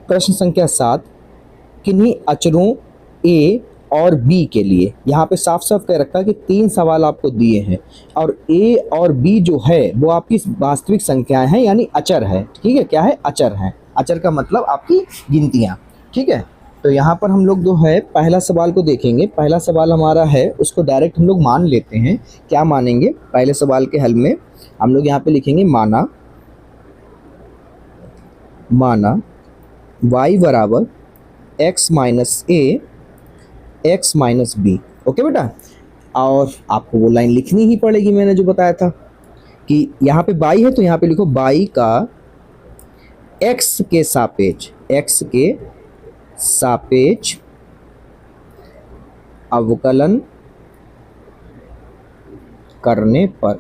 प्रश्न संख्या 7 किन्हीं अचरों ए और बी के लिए, यहाँ पे साफ साफ कह रखा है कि 3 सवाल आपको दिए हैं और ए और बी जो है वो आपकी वास्तविक संख्याएं हैं, यानी अचर है। ठीक है, क्या है? अचर है। अचर का मतलब आपकी गिनतियाँ। ठीक है, तो यहाँ पर हम लोग जो है पहला सवाल को देखेंगे। पहला सवाल हमारा है उसको डायरेक्ट हम लोग मान लेते हैं। क्या मानेंगे? पहले सवाल के हल में हम लोग यहाँ पे लिखेंगे माना y बराबर x माइनस ए एक्स माइनस बी। ओके बेटा, और आपको वो लाइन लिखनी ही पड़ेगी, मैंने जो बताया था कि यहाँ पे y है तो यहाँ पे लिखो y का x के सापेक्ष अवकलन करने पर।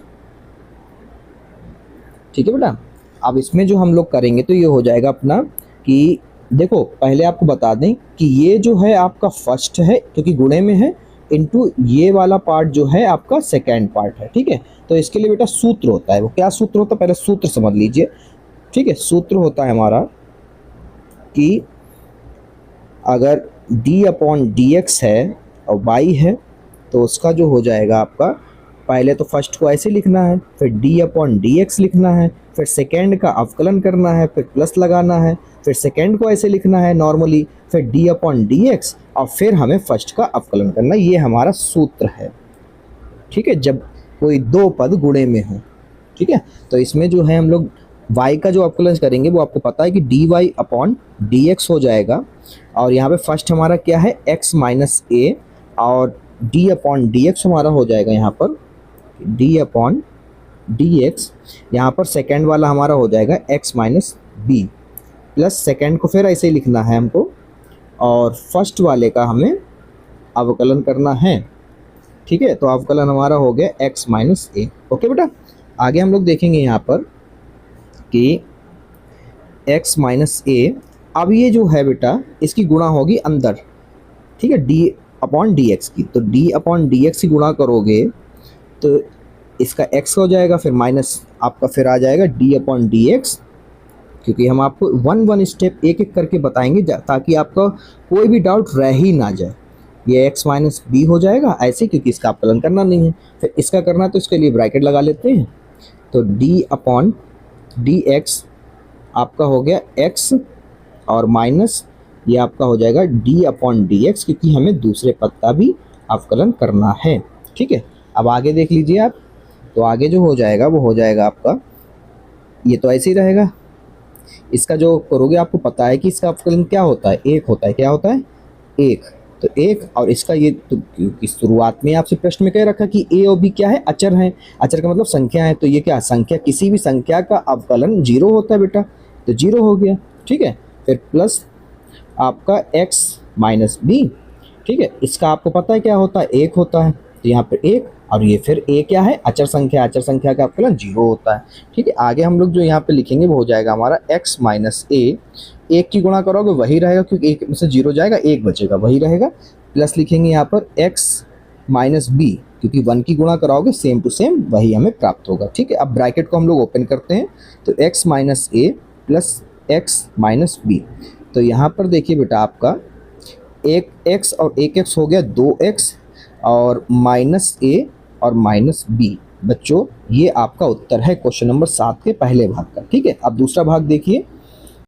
ठीक है बेटा, अब इसमें जो हम लोग करेंगे तो ये हो जाएगा अपना कि देखो पहले आपको बता दें कि ये जो है आपका फर्स्ट है क्योंकि गुणे में है, इनटू ये वाला पार्ट जो है आपका सेकेंड पार्ट है। ठीक है, तो इसके लिए बेटा सूत्र होता है। वो क्या सूत्र होता है? पहले सूत्र समझ लीजिए। ठीक है, सूत्र होता है हमारा कि अगर d अपॉन डी एक्स है और y है तो उसका जो हो जाएगा आपका, पहले तो फर्स्ट को ऐसे लिखना है, फिर d अपॉन डी एक्स लिखना है, फिर सेकेंड का अवकलन करना है, फिर प्लस लगाना है, फिर सेकेंड को ऐसे लिखना है नॉर्मली, फिर d अपॉन डी एक्स और फिर हमें फर्स्ट का अवकलन करना है। ये हमारा सूत्र है। ठीक है, जब कोई दो पद गुणे में हो। ठीक है, तो इसमें जो है हम लोग y का जो अवकलन करेंगे वो आपको पता है कि dy अपॉन डी एक्स हो जाएगा और यहाँ पे फर्स्ट हमारा क्या है? x माइनस ए और d अपॉन डी एक्स हमारा हो जाएगा यहाँ पर d अपॉन डी एक्स। यहाँ पर सेकेंड वाला हमारा हो जाएगा x minus B plus second को फिर ऐसे ही लिखना है हमको और फर्स्ट वाले का हमें अवकलन करना है। ठीक है, तो अवकलन हमारा हो गया x माइनस ए। ओके बेटा, आगे हम लोग देखेंगे यहाँ पर कि x माइनस ए, अब ये जो है बेटा इसकी गुणा होगी अंदर। ठीक है, d अपॉन डी एक्स की, तो d अपॉन डी एक्स की गुणा करोगे तो इसका x हो जाएगा, फिर माइनस आपका फिर आ जाएगा d अपॉन डी एक्स, क्योंकि हम आपको वन स्टेप एक एक करके बताएंगे ताकि आपका कोई भी डाउट रह ही ना जाए। ये x माइनस बी हो जाएगा ऐसे, क्योंकि इसका अवकलन करना नहीं है, फिर इसका करना है तो इसके लिए ब्रैकेट लगा लेते हैं। तो d अपॉन डी एक्स आपका हो गया x और माइनस ये आपका हो जाएगा d अपॉन डी एक्स, क्योंकि हमें दूसरे पद का भी अवकलन करना है। ठीक है, अब आगे देख लीजिए आप, तो आगे जो हो जाएगा वो हो जाएगा आपका, ये तो ऐसे ही रहेगा। इसका जो करोगे आपको पता है कि इसका अवकलन क्या होता है? एक होता है। क्या होता है? एक। तो एक, और इसका ये तो क्योंकि शुरुआत में आपसे प्रश्न में कह रखा कि ए और बी क्या है? अचर है। अचर का मतलब संख्या है, तो ये क्या संख्या? किसी भी संख्या का अवकलन 0 होता है बेटा, तो 0 हो गया। ठीक है, फिर प्लस आपका x माइनस बी। ठीक है, इसका आपको पता है क्या होता है? 1 होता है, तो यहाँ पर 1 और ये फिर a क्या है? अचर संख्या। अचर संख्या का अवकलन 0 होता है। ठीक है, आगे हम लोग जो यहाँ पे लिखेंगे वो हो जाएगा हमारा x माइनस ए। 1 की गुणा करोगे वही रहेगा, क्योंकि 1 में से 0 जाएगा, 1 बचेगा, वही रहेगा। प्लस लिखेंगे यहाँ पर x माइनस बी, क्योंकि 1 की गुणा कराओगे सेम टू सेम वही हमें प्राप्त होगा। ठीक है, अब ब्रैकेट को हम लोग ओपन करते हैं, तो x माइनस ए प्लस x माइनस बी। तो यहाँ पर देखिए बेटा आपका 1x और 1x हो गया 2x और माइनस ए और माइनस बी। बच्चों ये आपका उत्तर है क्वेश्चन नंबर 7 के पहले भाग का। ठीक है, अब दूसरा भाग देखिए।